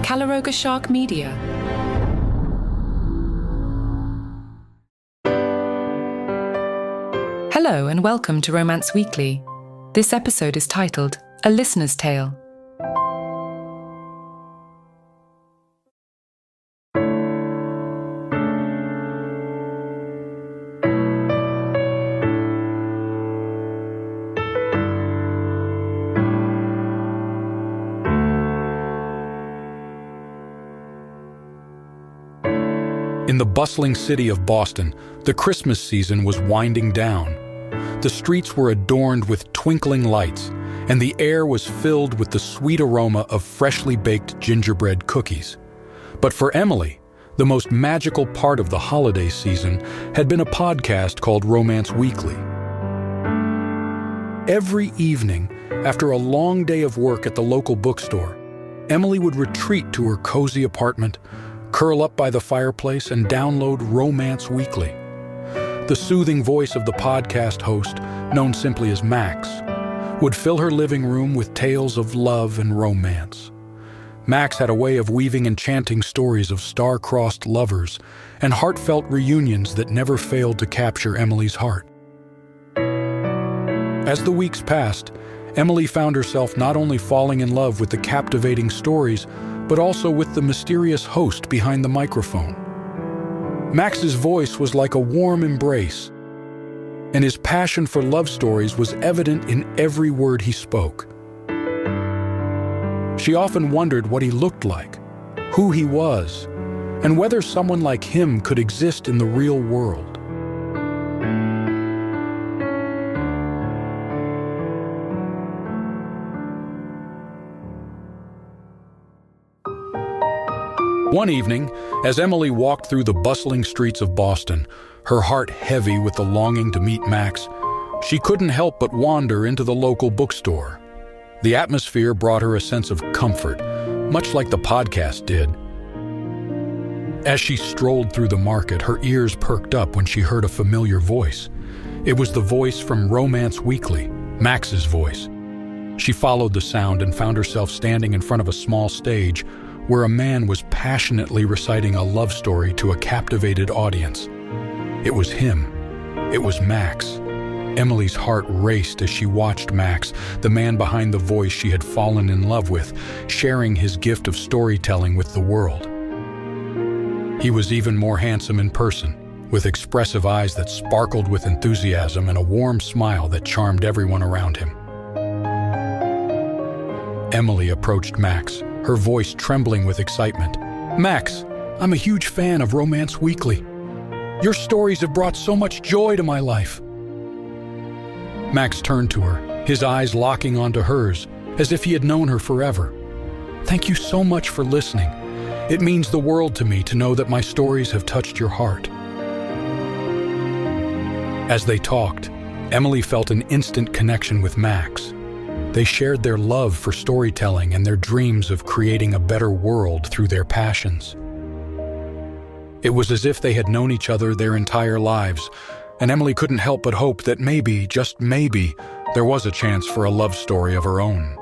Calaroga Shark Media. Hello and welcome to Romance Weekly. This episode is titled A Listener's Tale. In the bustling city of Boston, the Christmas season was winding down. The streets were adorned with twinkling lights, and the air was filled with the sweet aroma of freshly baked gingerbread cookies. But for Emily, the most magical part of the holiday season had been a podcast called Romance Weekly. Every evening, after a long day of work at the local bookstore, Emily would retreat to her cozy apartment, curl up by the fireplace, and download Romance Weekly. The soothing voice of the podcast host, known simply as Max, would fill her living room with tales of love and romance. Max had a way of weaving enchanting stories of star-crossed lovers and heartfelt reunions that never failed to capture Emily's heart. As the weeks passed, Emily found herself not only falling in love with the captivating stories, but also with the mysterious host behind the microphone. Max's voice was like a warm embrace, and his passion for love stories was evident in every word he spoke. She often wondered what he looked like, who he was, and whether someone like him could exist in the real world. One evening, as Emily walked through the bustling streets of Boston, her heart heavy with the longing to meet Max, she couldn't help but wander into the local bookstore. The atmosphere brought her a sense of comfort, much like the podcast did. As she strolled through the market, her ears perked up when she heard a familiar voice. It was the voice from Romance Weekly, Max's voice. She followed the sound and found herself standing in front of a small stage where a man was passionately reciting a love story to a captivated audience. It was him. It was Max. Emily's heart raced as she watched Max, the man behind the voice she had fallen in love with, sharing his gift of storytelling with the world. He was even more handsome in person, with expressive eyes that sparkled with enthusiasm and a warm smile that charmed everyone around him. Emily approached Max, her voice trembling with excitement. "Max, I'm a huge fan of Romance Weekly. Your stories have brought so much joy to my life." Max turned to her, his eyes locking onto hers, as if he had known her forever. "Thank you so much for listening. It means the world to me to know that my stories have touched your heart." As they talked, Emily felt an instant connection with Max. They shared their love for storytelling and their dreams of creating a better world through their passions. It was as if they had known each other their entire lives, and Emily couldn't help but hope that maybe, just maybe, there was a chance for a love story of her own.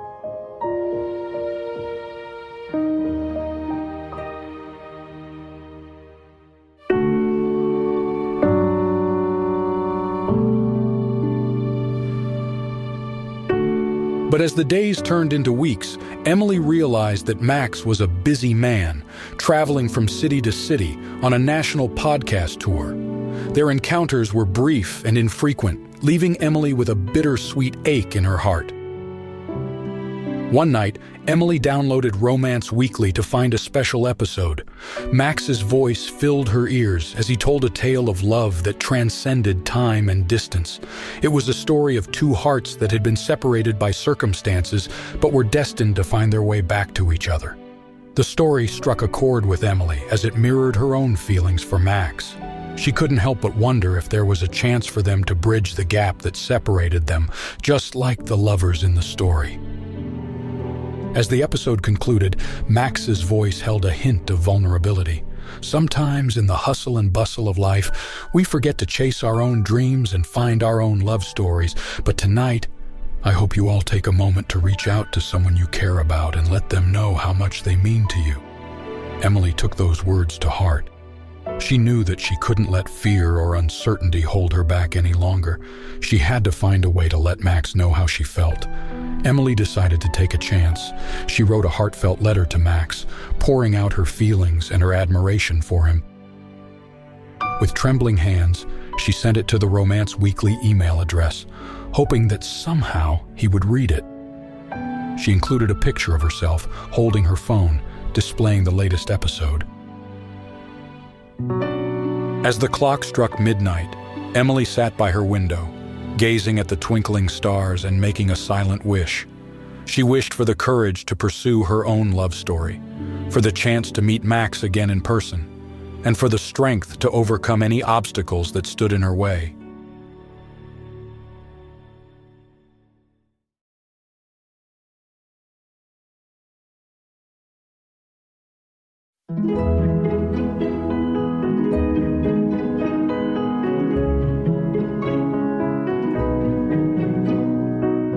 But as the days turned into weeks, Emily realized that Max was a busy man, traveling from city to city on a national podcast tour. Their encounters were brief and infrequent, leaving Emily with a bittersweet ache in her heart. One night, Emily downloaded Romance Weekly to find a special episode. Max's voice filled her ears as he told a tale of love that transcended time and distance. It was a story of two hearts that had been separated by circumstances, but were destined to find their way back to each other. The story struck a chord with Emily as it mirrored her own feelings for Max. She couldn't help but wonder if there was a chance for them to bridge the gap that separated them, just like the lovers in the story. As the episode concluded, Max's voice held a hint of vulnerability. Sometimes in the hustle and bustle of life, we forget to chase our own dreams and find our own love stories. But tonight, I hope you all take a moment to reach out to someone you care about and let them know how much they mean to you. Emily took those words to heart. She knew that she couldn't let fear or uncertainty hold her back any longer. She had to find a way to let Max know how she felt. Emily decided to take a chance. She wrote a heartfelt letter to Max, pouring out her feelings and her admiration for him. With trembling hands, she sent it to the Romance Weekly email address, hoping that somehow he would read it. She included a picture of herself holding her phone, displaying the latest episode. As the clock struck midnight, Emily sat by her window, gazing at the twinkling stars and making a silent wish. She wished for the courage to pursue her own love story, for the chance to meet Max again in person, and for the strength to overcome any obstacles that stood in her way.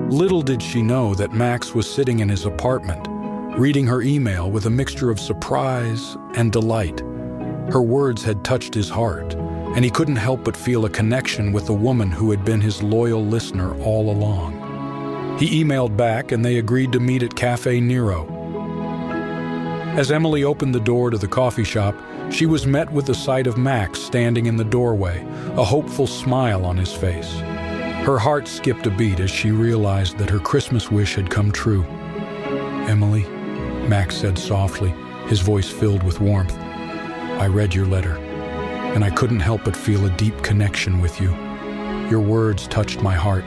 Little did she know that Max was sitting in his apartment, reading her email with a mixture of surprise and delight. Her words had touched his heart, and he couldn't help but feel a connection with the woman who had been his loyal listener all along. He emailed back, and they agreed to meet at Cafe Nero. As Emily opened the door to the coffee shop, she was met with the sight of Max standing in the doorway, a hopeful smile on his face. Her heart skipped a beat as she realized that her Christmas wish had come true. "Emily," Max said softly, his voice filled with warmth, "I read your letter, and I couldn't help but feel a deep connection with you. Your words touched my heart,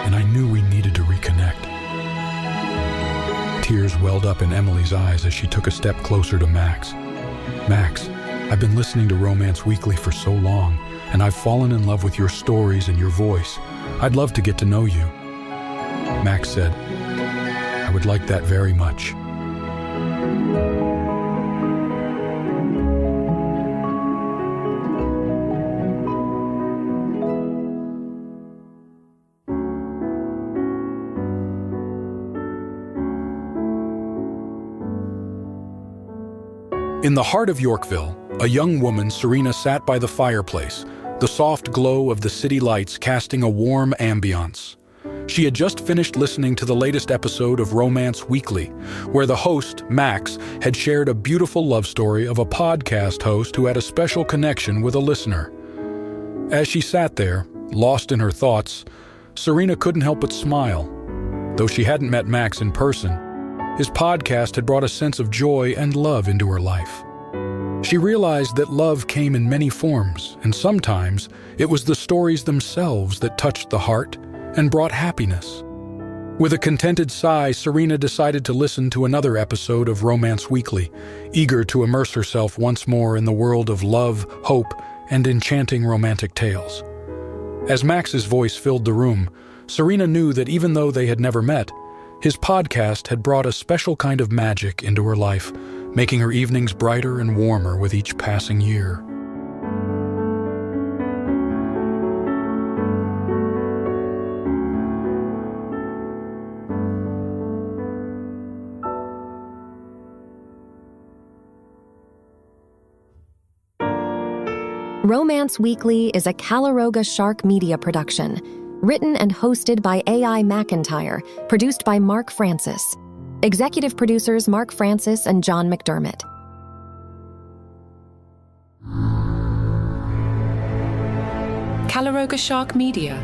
and I knew we needed to reconnect." Tears welled up in Emily's eyes as she took a step closer to Max. "Max, I've been listening to Romance Weekly for so long, and I've fallen in love with your stories and your voice. I'd love to get to know you." Max said, "I would like that very much." In the heart of Yorkville, a young woman, Serena, sat by the fireplace, the soft glow of the city lights casting a warm ambiance. She had just finished listening to the latest episode of Romance Weekly, where the host, Max, had shared a beautiful love story of a podcast host who had a special connection with a listener. As she sat there, lost in her thoughts, Serena couldn't help but smile. Though she hadn't met Max in person, his podcast had brought a sense of joy and love into her life. She realized that love came in many forms, and sometimes it was the stories themselves that touched the heart and brought happiness. With a contented sigh, Serena decided to listen to another episode of Romance Weekly, eager to immerse herself once more in the world of love, hope, and enchanting romantic tales. As Max's voice filled the room, Serena knew that even though they had never met, his podcast had brought a special kind of magic into her life, making her evenings brighter and warmer with each passing year. Romance Weekly is a Calaroga Shark Media production, written and hosted by A.I. McIntyre, produced by Mark Francis. Executive producers Mark Francis and John McDermott. Calaroga Shark Media.